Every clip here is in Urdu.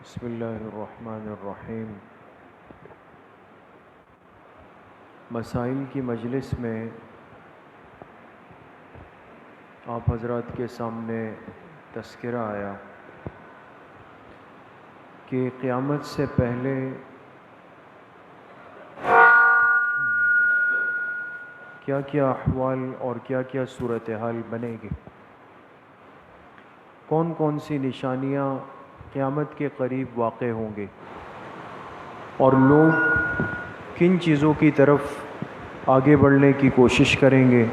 بسم اللہ الرحمن الرحیم۔ مسائل کی مجلس میں آپ حضرات کے سامنے تذکرہ آیا کہ قیامت سے پہلے کیا کیا احوال اور کیا کیا صورتحال بنے گی، کون کون سی نشانیاں قیامت کے قریب واقع ہوں گی اور لوگ کن چیزوں کی طرف آگے بڑھنے کی کوشش کریں گے۔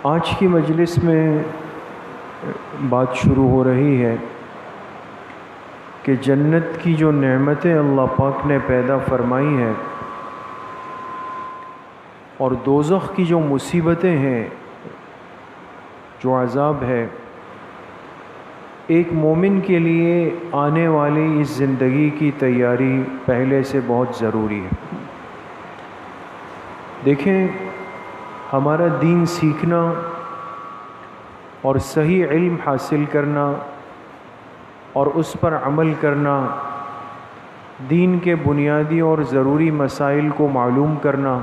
آج کی مجلس میں بات شروع ہو رہی ہے کہ جنت کی جو نعمتیں اللہ پاک نے پیدا فرمائی ہیں اور دوزخ کی جو مصیبتیں ہیں، جو عذاب ہے، ایک مومن کے لیے آنے والی اس زندگی کی تیاری پہلے سے بہت ضروری ہے۔ دیکھیں، ہمارا دین سیکھنا اور صحیح علم حاصل کرنا اور اس پر عمل کرنا، دین کے بنیادی اور ضروری مسائل کو معلوم کرنا،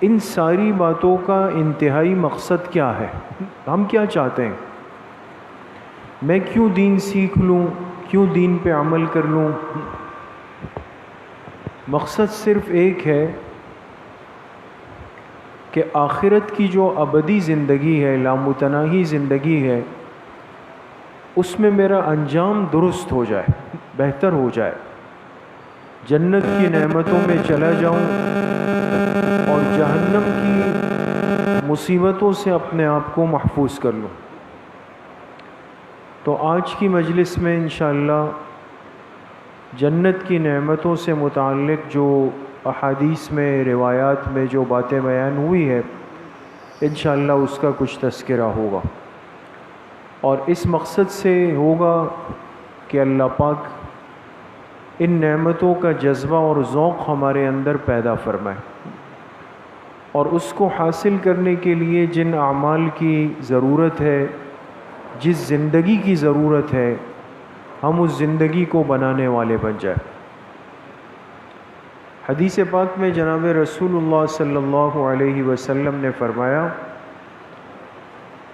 ان ساری باتوں کا انتہائی مقصد کیا ہے؟ ہم کیا چاہتے ہیں؟ میں کیوں دین سیکھ لوں؟ کیوں دین پہ عمل کر لوں؟ مقصد صرف ایک ہے کہ آخرت کی جو ابدی زندگی ہے، لامتناہی زندگی ہے، اس میں میرا انجام درست ہو جائے، بہتر ہو جائے، جنت کی نعمتوں میں چلا جاؤں اور جہنم کی مصیبتوں سے اپنے آپ کو محفوظ کر لوں۔ تو آج کی مجلس میں انشاءاللہ جنت کی نعمتوں سے متعلق جو احادیث میں، روایات میں جو باتیں بیان ہوئی ہے، انشاءاللہ اس کا کچھ تذکرہ ہوگا، اور اس مقصد سے ہوگا کہ اللہ پاک ان نعمتوں کا جذبہ اور ذوق ہمارے اندر پیدا فرمائے، اور اس کو حاصل کرنے کے لیے جن اعمال کی ضرورت ہے، جس زندگی کی ضرورت ہے، ہم اس زندگی کو بنانے والے بن جائیں۔ حدیث پاک میں جناب رسول اللہ صلی اللہ علیہ وسلم نے فرمایا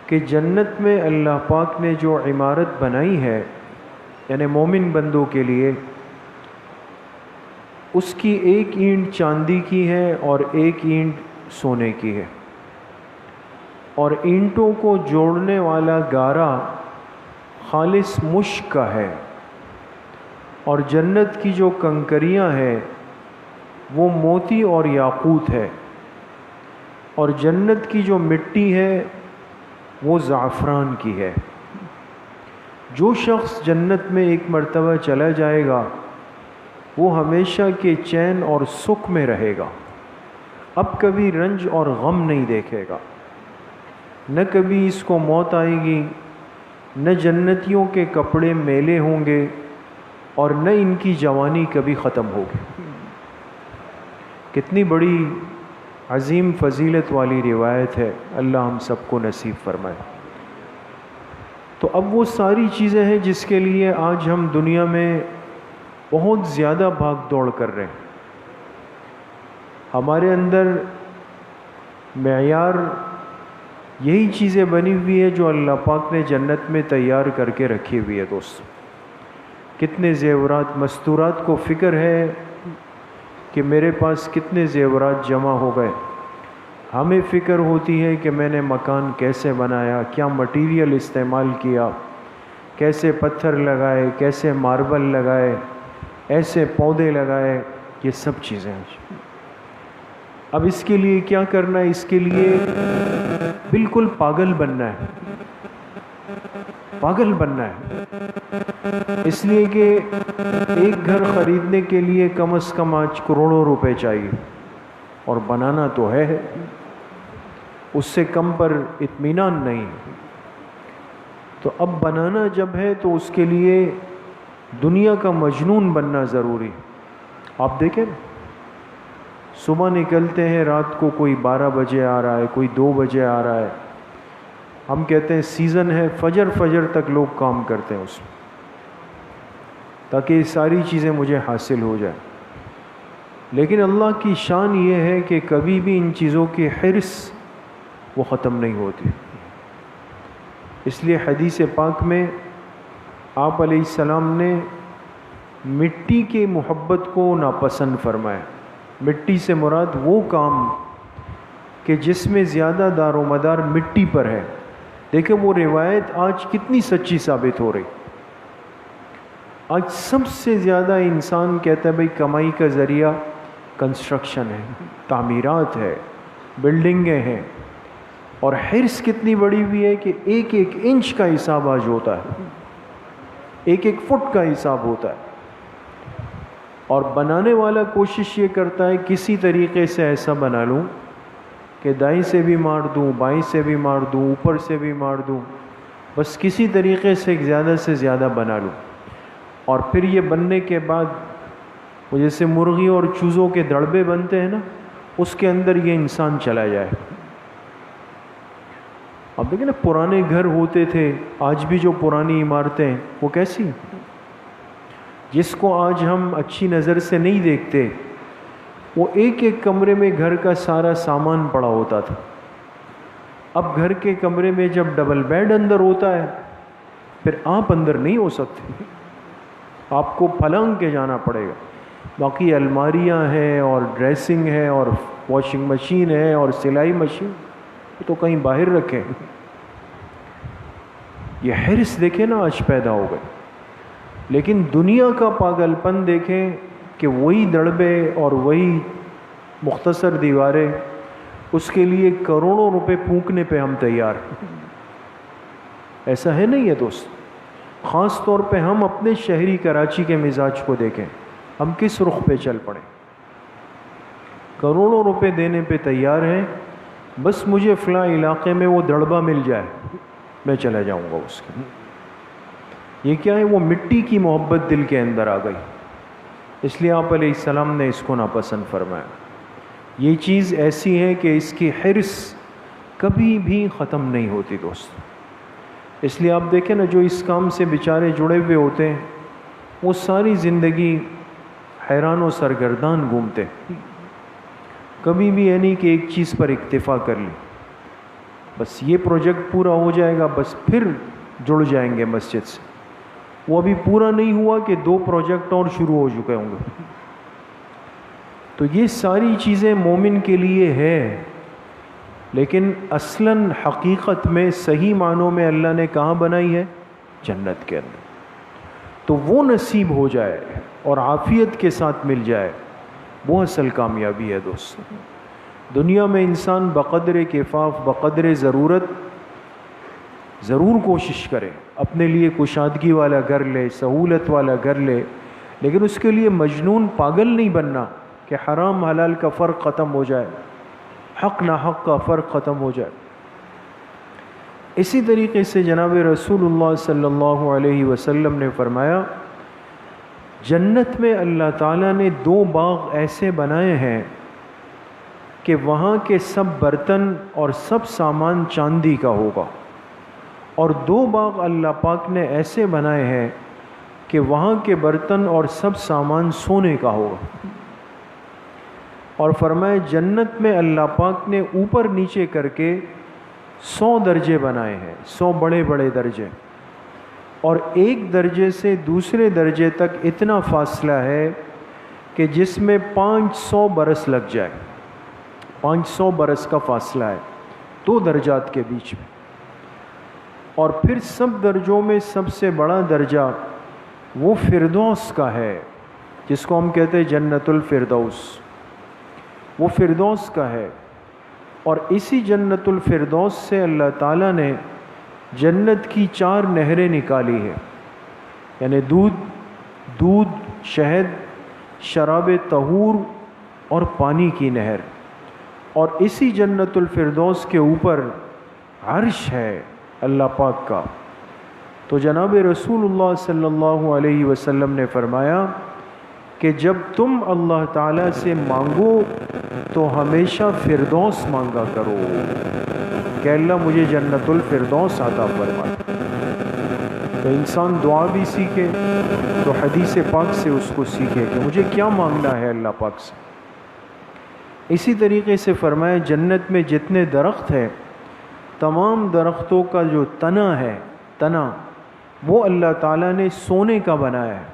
کہ جنت میں اللہ پاک نے جو عمارت بنائی ہے، یعنی مومن بندوں کے لیے، اس کی ایک اینٹ چاندی کی ہے اور ایک اینٹ سونے کی ہے، اور اینٹوں کو جوڑنے والا گارا خالص مشک کا ہے، اور جنت کی جو کنکریاں ہیں وہ موتی اور یاقوت ہے، اور جنت کی جو مٹی ہے وہ زعفران کی ہے۔ جو شخص جنت میں ایک مرتبہ چلا جائے گا وہ ہمیشہ کے چین اور سکھ میں رہے گا، اب کبھی رنج اور غم نہیں دیکھے گا، نہ کبھی اس کو موت آئے گی، نہ جنتیوں کے کپڑے میلے ہوں گے، اور نہ ان کی جوانی کبھی ختم ہوگی۔ کتنی بڑی عظیم فضیلت والی روایت ہے، اللہ ہم سب کو نصیب فرمائے۔ تو اب وہ ساری چیزیں ہیں جس کے لیے آج ہم دنیا میں بہت زیادہ بھاگ دوڑ کر رہے ہیں۔ ہمارے اندر معیار یہی چیزیں بنی ہوئی ہے جو اللہ پاک نے جنت میں تیار کر کے رکھی ہوئی ہے۔ دوست، کتنے زیورات، مستورات کو فکر ہے کہ میرے پاس کتنے زیورات جمع ہو گئے، ہمیں فکر ہوتی ہے کہ میں نے مکان کیسے بنایا، کیا مٹیریل استعمال کیا، کیسے پتھر لگائے، کیسے ماربل لگائے، ایسے پودے لگائے، یہ سب چیزیں ہیں۔ اب اس کے لیے کیا کرنا ہے؟ اس کے لیے بالکل پاگل بننا ہے، پاگل بننا ہے، اس لیے کہ ایک گھر خریدنے کے لیے کم از کم آج کروڑوں روپے چاہیے، اور بنانا تو ہے، اس سے کم پر اطمینان نہیں۔ تو اب بنانا جب ہے تو اس کے لیے دنیا کا مجنون بننا ضروری۔ آپ دیکھیں، صبح نکلتے ہیں، رات کو کوئی 12 بجے آ رہا ہے، کوئی 2 بجے آ رہا ہے، ہم کہتے ہیں سیزن ہے، فجر تک لوگ کام کرتے ہیں اس میں، تاکہ یہ ساری چیزیں مجھے حاصل ہو جائیں. لیکن اللہ کی شان یہ ہے کہ کبھی بھی ان چیزوں کی حرص وہ ختم نہیں ہوتی. اس لیے حدیث پاک میں آپ علیہ السلام نے مٹی کی محبت کو ناپسند فرمایا. مٹی سے مراد وہ کام کہ جس میں زیادہ دار و مدار مٹی پر ہے. دیکھیں وہ روایت آج کتنی سچی ثابت ہو رہی. آج سب سے زیادہ انسان کہتا ہے بھئی کمائی کا ذریعہ کنسٹرکشن ہے، تعمیرات ہے، بلڈنگیں ہیں، اور حرص کتنی بڑی ہوئی ہے کہ ایک ایک انچ کا حساب آج ہوتا ہے، ایک ایک فٹ کا حساب ہوتا ہے. اور بنانے والا کوشش یہ کرتا ہے کسی طریقے سے ایسا بنا لوں کہ دائیں سے بھی مار دوں، بائیں سے بھی مار دوں، اوپر سے بھی مار دوں، بس کسی طریقے سے زیادہ بنا لوں. اور پھر یہ بننے کے بعد وہ جیسے مرغی اور چوزوں کے دڑبے بنتے ہیں نا، اس کے اندر یہ انسان چلا جائے. اب دیکھیں نا پرانے گھر ہوتے تھے، آج بھی جو پرانی عمارتیں وہ کیسی، جس کو آج ہم اچھی نظر سے نہیں دیکھتے، وہ ایک ایک کمرے میں گھر کا سارا سامان پڑا ہوتا تھا. اب گھر کے کمرے میں جب ڈبل بیڈ اندر ہوتا ہے پھر آپ اندر نہیں ہو سکتے، آپ کو پھلانگ کے جانا پڑے گا. باقی الماریاں ہیں اور ڈریسنگ ہے اور واشنگ مشین ہے اور سلائی مشین تو کہیں باہر رکھیں. یہ حرص دیکھیں نا آج پیدا ہو گئے. لیکن دنیا کا پاگل پن دیکھیں کہ وہی دڑبے اور وہی مختصر دیواریں، اس کے لیے کروڑوں روپے پھونکنے پہ ہم تیار ہیں. ایسا ہے نہیں ہے دوست. خاص طور پہ ہم اپنے شہری کراچی کے مزاج کو دیکھیں، ہم کس رخ پہ چل پڑیں. کروڑوں روپے دینے پہ تیار ہیں، بس مجھے فلاں علاقے میں وہ دڑبہ مل جائے میں چلا جاؤں گا اس کے. یہ کیا ہے؟ وہ مٹی کی محبت دل کے اندر آ گئی. اس لیے آپ علیہ السلام نے اس کو ناپسند فرمایا. یہ چیز ایسی ہے کہ اس کی حرص کبھی بھی ختم نہیں ہوتی دوست. اس لیے آپ دیکھیں نا جو اس کام سے بیچارے جڑے ہوئے ہوتے ہیں وہ ساری زندگی حیران و سرگردان گھومتے، کبھی بھی یہ نہیں کہ ایک چیز پر اکتفا کر لی، بس یہ پروجیکٹ پورا ہو جائے گا بس پھر جڑ جائیں گے مسجد سے. وہ ابھی پورا نہیں ہوا کہ 2 پروجیکٹ اور شروع ہو چکے ہوں گے. تو یہ ساری چیزیں مومن کے لیے ہے، لیکن اصلاً حقیقت میں صحیح معنوں میں اللہ نے کہاں بنائی ہے؟ جنت کے اندر. تو وہ نصیب ہو جائے اور عافیت کے ساتھ مل جائے، وہ اصل کامیابی ہے دوست. دنیا میں انسان بقدر کفاف، بقدر ضرورت ضرور کوشش کرے، اپنے لیے کشادگی والا گھر لے، سہولت والا گھر لے، لیکن اس کے لیے مجنون پاگل نہیں بننا کہ حرام حلال کا فرق ختم ہو جائے، حق ناحق کا فرق ختم ہو جائے. اسی طریقے سے جناب رسول اللہ صلی اللہ علیہ وسلم نے فرمایا جنت میں اللہ تعالیٰ نے 2 باغ ایسے بنائے ہیں کہ وہاں کے سب برتن اور سب سامان چاندی کا ہوگا، اور 2 باغ اللہ پاک نے ایسے بنائے ہیں کہ وہاں کے برتن اور سب سامان سونے کا ہوگا. اور فرمائے جنت میں اللہ پاک نے اوپر نیچے کر کے 100 درجے بنائے ہیں، 100 بڑے بڑے درجے، اور ایک درجے سے دوسرے درجے تک اتنا فاصلہ ہے کہ جس میں 500 برس لگ جائے. 500 برس کا فاصلہ ہے 2 درجات کے بیچ میں. اور پھر سب درجوں میں سب سے بڑا درجہ وہ فردوس کا ہے، جس کو ہم کہتے ہیں جنت الفردوس. وہ فردوس کا ہے، اور اسی جنت الفردوس سے اللہ تعالیٰ نے جنت کی 4 نہریں نکالی ہیں، یعنی دودھ، شہد، شراب طہور اور پانی کی نہر. اور اسی جنت الفردوس کے اوپر عرش ہے اللہ پاک کا. تو جناب رسول اللہ صلی اللہ علیہ وسلم نے فرمایا کہ جب تم اللہ تعالیٰ سے مانگو تو ہمیشہ فردوس مانگا کرو. کہ اللہ مجھے جنت الفردوس عطا فرما۔ تو انسان دعا بھی سیکھے تو حدیث پاک سے اس کو سیکھے کہ مجھے کیا مانگنا ہے اللہ پاک سے۔ اسی طریقے سے فرمایا جنت میں جتنے درخت ہیں تمام درختوں کا جو تنا وہ اللہ تعالیٰ نے سونے کا بنایا ہے۔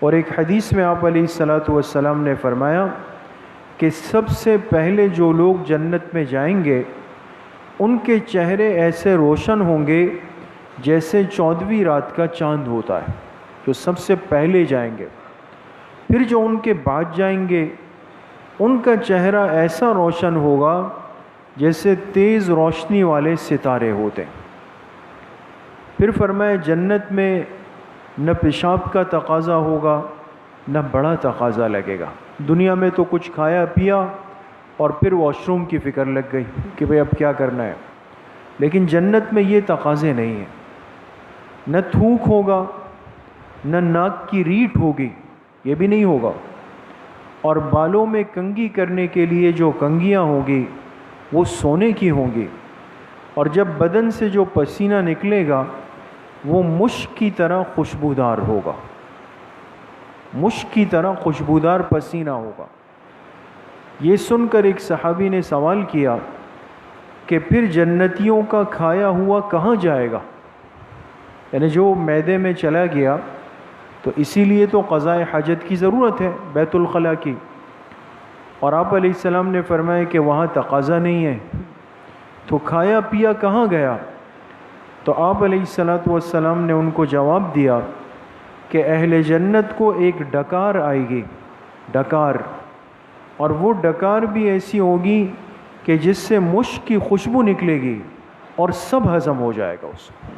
اور ایک حدیث میں آپ علیہ الصلاۃ والسلام نے فرمایا کہ سب سے پہلے جو لوگ جنت میں جائیں گے ان کے چہرے ایسے روشن ہوں گے جیسے 14ویں رات کا چاند ہوتا ہے، جو سب سے پہلے جائیں گے۔ پھر جو ان کے بعد جائیں گے ان کا چہرہ ایسا روشن ہوگا جیسے تیز روشنی والے ستارے ہوتے ہیں۔ پھر فرمایا جنت میں نہ پیشاب کا تقاضا ہوگا نہ بڑا تقاضا لگے گا۔ دنیا میں تو کچھ کھایا پیا اور پھر واش روم کی فکر لگ گئی کہ بھئی اب کیا کرنا ہے، لیکن جنت میں یہ تقاضے نہیں ہیں۔ نہ تھوک ہوگا نہ ناک کی ریٹ ہوگی، یہ بھی نہیں ہوگا، اور بالوں میں کنگھی کرنے کے لیے جو کنگھیاں ہوگی وہ سونے کی ہوں گی، اور جب بدن سے جو پسینہ نکلے گا وہ مشک کی طرح خوشبودار ہوگا، مشک کی طرح خوشبودار پسینہ ہوگا۔ یہ سن کر ایک صحابی نے سوال کیا کہ پھر جنتیوں کا کھایا ہوا کہاں جائے گا؟ یعنی جو معدے میں چلا گیا، تو اسی لیے تو قضاء حاجت کی ضرورت ہے، بیت الخلاء کی، اور آپ علیہ السلام نے فرمایا کہ وہاں تقاضا نہیں ہے، تو کھایا پیا کہاں گیا؟ تو آپ علیہ السلام نے ان کو جواب دیا کہ اہل جنت کو ایک ڈکار آئے گی، ڈکار، اور وہ ڈکار بھی ایسی ہوگی کہ جس سے مشک کی خوشبو نکلے گی اور سب ہضم ہو جائے گا اس کو۔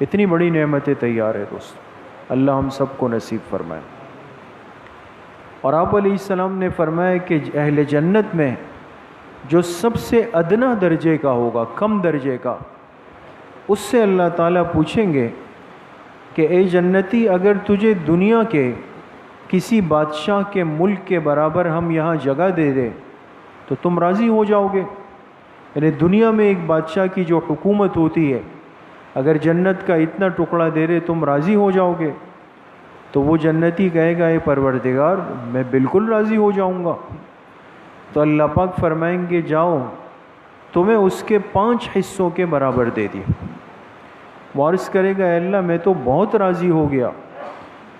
اتنی بڑی نعمتیں تیار ہے دوست، اللہ ہم سب کو نصیب فرمائے۔ اور آپ علیہ السلام نے فرمایا کہ اہل جنت میں جو سب سے ادنا درجے کا ہوگا، کم درجے کا، اس سے اللہ تعالیٰ پوچھیں گے کہ اے جنتی، اگر تجھے دنیا کے کسی بادشاہ کے ملک کے برابر ہم یہاں جگہ دے دیں تو تم راضی ہو جاؤ گے؟ یعنی دنیا میں ایک بادشاہ کی جو حکومت ہوتی ہے، اگر جنت کا اتنا ٹکڑا دے دے تم راضی ہو جاؤ گے؟ تو وہ جنتی کہے گا اے پروردگار میں بالکل راضی ہو جاؤں گا۔ تو اللہ پاک فرمائیں گے جاؤ تمہیں اس کے 5 حصوں کے برابر دے دی۔ وارث کرے گا اے اللہ میں تو بہت راضی ہو گیا۔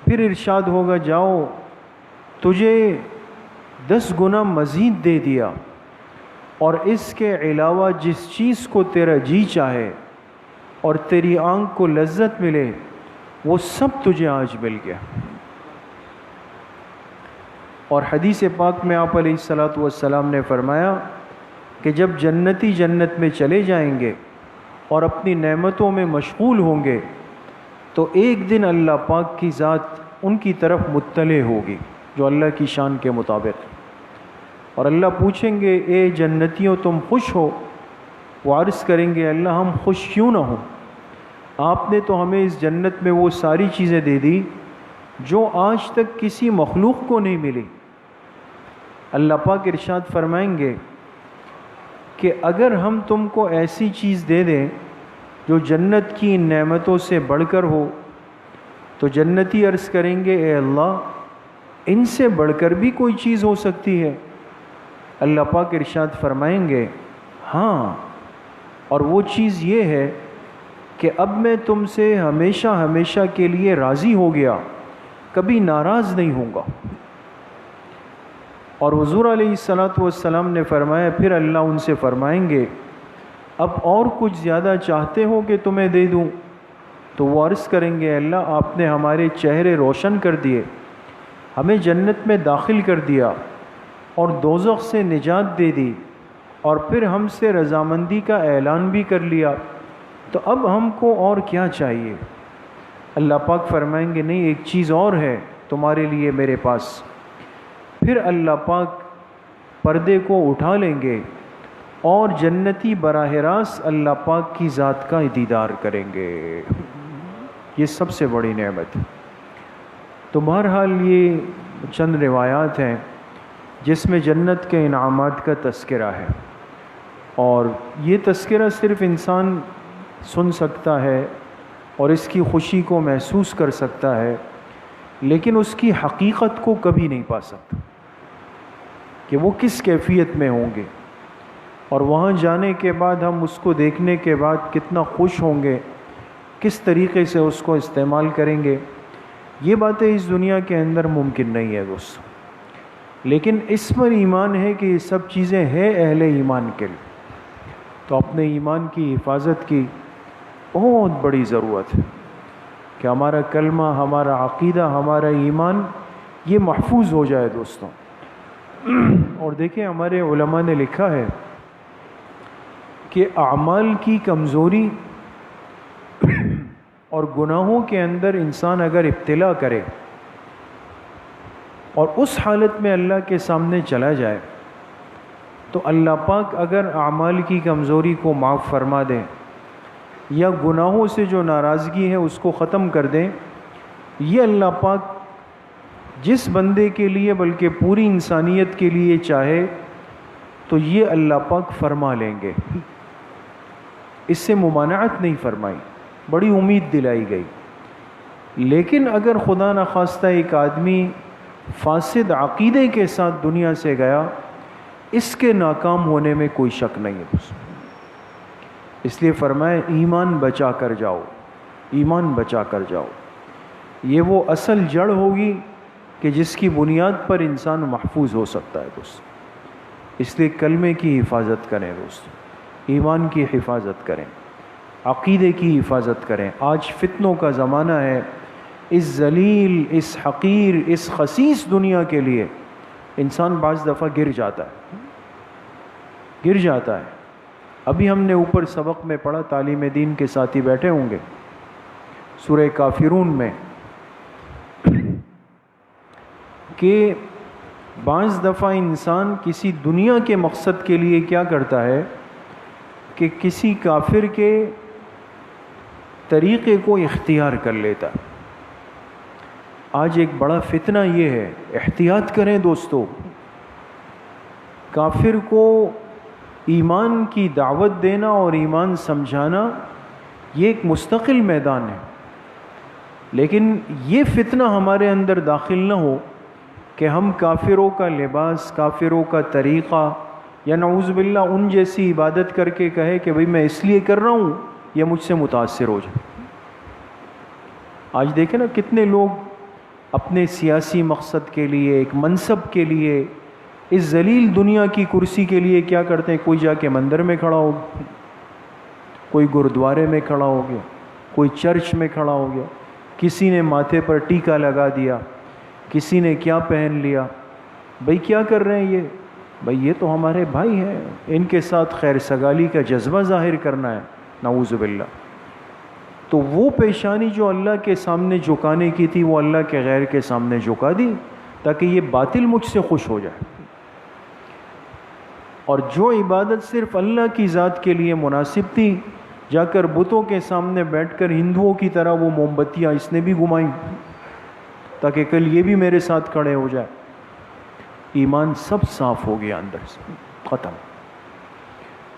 پھر ارشاد ہوگا جاؤ تجھے 10 گنا مزید دے دیا، اور اس کے علاوہ جس چیز کو تیرا جی چاہے اور تیری آنکھ کو لذت ملے وہ سب تجھے آج مل گیا۔ اور حدیث پاک میں آپ علیہ السلام نے فرمایا کہ جب جنتی جنت میں چلے جائیں گے اور اپنی نعمتوں میں مشغول ہوں گے تو ایک دن اللہ پاک کی ذات ان کی طرف مطلع ہوگی جو اللہ کی شان کے مطابق، اور اللہ پوچھیں گے اے جنتیوں تم خوش ہو؟ وہ عرض کریں گے اللہ ہم خوش کیوں نہ ہوں، آپ نے تو ہمیں اس جنت میں وہ ساری چیزیں دے دی جو آج تک کسی مخلوق کو نہیں ملی۔ اللہ پاک ارشاد فرمائیں گے کہ اگر ہم تم کو ایسی چیز دے دیں جو جنت کی ان نعمتوں سے بڑھ کر ہو تو جنتی عرض کریں گے اے اللہ ان سے بڑھ کر بھی کوئی چیز ہو سکتی ہے؟ اللہ پاک ارشاد فرمائیں گے ہاں، اور وہ چیز یہ ہے کہ اب میں تم سے ہمیشہ ہمیشہ کے لیے راضی ہو گیا، کبھی ناراض نہیں ہوں گا۔ اور حضور علیہ السلام نے فرمایا پھر اللہ ان سے فرمائیں گے اب اور کچھ زیادہ چاہتے ہو کہ تمہیں دے دوں؟ تو وہ عرض کریں گے اللہ آپ نے ہمارے چہرے روشن کر دیے، ہمیں جنت میں داخل کر دیا اور دوزخ سے نجات دے دی، اور پھر ہم سے رضامندی کا اعلان بھی کر لیا، تو اب ہم کو اور کیا چاہیے؟ اللہ پاک فرمائیں گے نہیں ایک چیز اور ہے تمہارے لیے میرے پاس۔ پھر اللہ پاک پردے کو اٹھا لیں گے اور جنتی براہ راست اللہ پاک کی ذات کا دیدار کریں گے۔ یہ سب سے بڑی نعمت ہے۔ تو بہرحال یہ چند روایات ہیں جس میں جنت کے انعامات کا تذکرہ ہے، اور یہ تذکرہ صرف انسان سن سکتا ہے اور اس کی خوشی کو محسوس کر سکتا ہے، لیکن اس کی حقیقت کو کبھی نہیں پا سکتا کہ وہ کس کیفیت میں ہوں گے، اور وہاں جانے کے بعد ہم اس کو دیکھنے کے بعد کتنا خوش ہوں گے، کس طریقے سے اس کو استعمال کریں گے۔ یہ باتیں اس دنیا کے اندر ممکن نہیں ہے دوستو، لیکن اس پر ایمان ہے کہ یہ سب چیزیں ہیں اہل ایمان کے لیے، تو اپنے ایمان کی حفاظت کی بہت بڑی ضرورت ہے کہ ہمارا کلمہ، ہمارا عقیدہ، ہمارا ایمان یہ محفوظ ہو جائے دوستوں۔ اور دیکھیں ہمارے علماء نے لکھا ہے کہ اعمال کی کمزوری اور گناہوں کے اندر انسان اگر ابتلا کرے اور اس حالت میں اللہ کے سامنے چلا جائے تو اللہ پاک اگر اعمال کی کمزوری کو معاف فرما دیں یا گناہوں سے جو ناراضگی ہے اس کو ختم کر دیں، یہ اللہ پاک جس بندے کے لیے بلکہ پوری انسانیت کے لیے چاہے تو یہ اللہ پاک فرما لیں گے۔ اس سے ممانعت نہیں فرمائی، بڑی امید دلائی گئی۔ لیکن اگر خدا نخواستہ ایک آدمی فاسد عقیدے کے ساتھ دنیا سے گیا، اس کے ناکام ہونے میں کوئی شک نہیں ہے دوستوں۔ اس لیے فرمایا ایمان بچا کر جاؤ، ایمان بچا کر جاؤ۔ یہ وہ اصل جڑ ہوگی کہ جس کی بنیاد پر انسان محفوظ ہو سکتا ہے دوستوں۔ اس لیے کلمے کی حفاظت کریں دوستوں، ایمان کی حفاظت کریں، عقیدے کی حفاظت کریں۔ آج فتنوں کا زمانہ ہے، اس ذلیل، اس حقیر، اس خسیس دنیا کے لیے انسان بعض دفعہ گر جاتا ہے۔ ابھی ہم نے اوپر سبق میں پڑھا، تعلیم دین کے ساتھی بیٹھے ہوں گے، سورہ کافرون میں، کہ بعض دفعہ انسان کسی دنیا کے مقصد کے لیے کیا کرتا ہے کہ کسی کافر کے طریقے کو اختیار کر لیتا۔ آج ایک بڑا فتنہ یہ ہے، احتیاط کریں دوستو۔ کافر کو ایمان کی دعوت دینا اور ایمان سمجھانا یہ ایک مستقل میدان ہے، لیکن یہ فتنہ ہمارے اندر داخل نہ ہو کہ ہم کافروں کا لباس، کافروں کا طریقہ، یا نعوذ باللہ ان جیسی عبادت کر کے کہے کہ بھئی میں اس لیے کر رہا ہوں یہ مجھ سے متاثر ہو جائے۔ آج دیکھیں نا کتنے لوگ اپنے سیاسی مقصد کے لیے، ایک منصب کے لیے، اس ذلیل دنیا کی کرسی کے لیے کیا کرتے ہیں، کوئی جا کے مندر میں کھڑا ہو گیا، کوئی گرودوارے میں کھڑا ہو گیا، کوئی چرچ میں کھڑا ہو گیا، کسی نے ماتھے پر ٹیکا لگا دیا، کسی نے کیا پہن لیا۔ بھئی کیا کر رہے ہیں یہ؟ بھئی یہ تو ہمارے بھائی ہیں، ان کے ساتھ خیر سگالی کا جذبہ ظاہر کرنا ہے، نعوذ باللہ۔ تو وہ پیشانی جو اللہ کے سامنے جھکانے کی تھی وہ اللہ کے غیر کے سامنے جھکا دی تاکہ یہ باطل مجھ سے خوش ہو جائے، اور جو عبادت صرف اللہ کی ذات کے لیے مناسب تھی، جا کر بتوں کے سامنے بیٹھ کر ہندوؤں کی طرح وہ موم بتیاں اس نے بھی گھمائیں تاکہ کل یہ بھی میرے ساتھ کھڑے ہو جائے۔ ایمان سب صاف ہو گیا اندر سے، ختم۔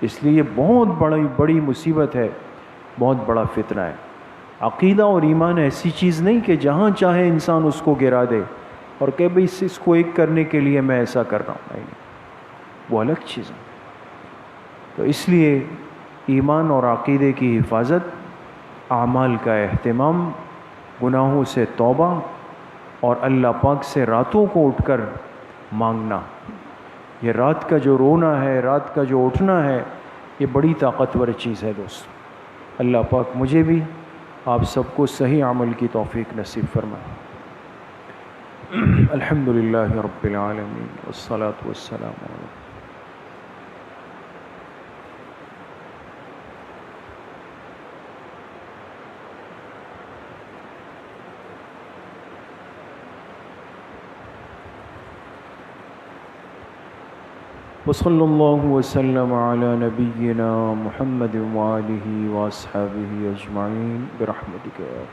اس لیے یہ بہت بڑی مصیبت ہے، بہت بڑا فتنہ ہے۔ عقیدہ اور ایمان ایسی چیز نہیں کہ جہاں چاہے انسان اس کو گرا دے اور کہ بھئی اس کو ایک کرنے کے لیے میں ایسا کر رہا ہوں، نہیں، وہ الگ چیز ہے۔ تو اس لیے ایمان اور عقیدے کی حفاظت، اعمال کا اہتمام، گناہوں سے توبہ، اور اللہ پاک سے راتوں کو اٹھ کر مانگنا۔ یہ رات کا جو رونا ہے، رات کا جو اٹھنا ہے، یہ بڑی طاقتور چیز ہے دوست۔ اللہ پاک مجھے بھی آپ سب کو صحیح عمل کی توفیق نصیب فرمائے۔ الحمدللہ رب العالمین والصلاة والسلام علیہ۔ وصلی اللہ وسلم علی نبینا محمد وآلہ واصحابہ اجمعین برحمتک یا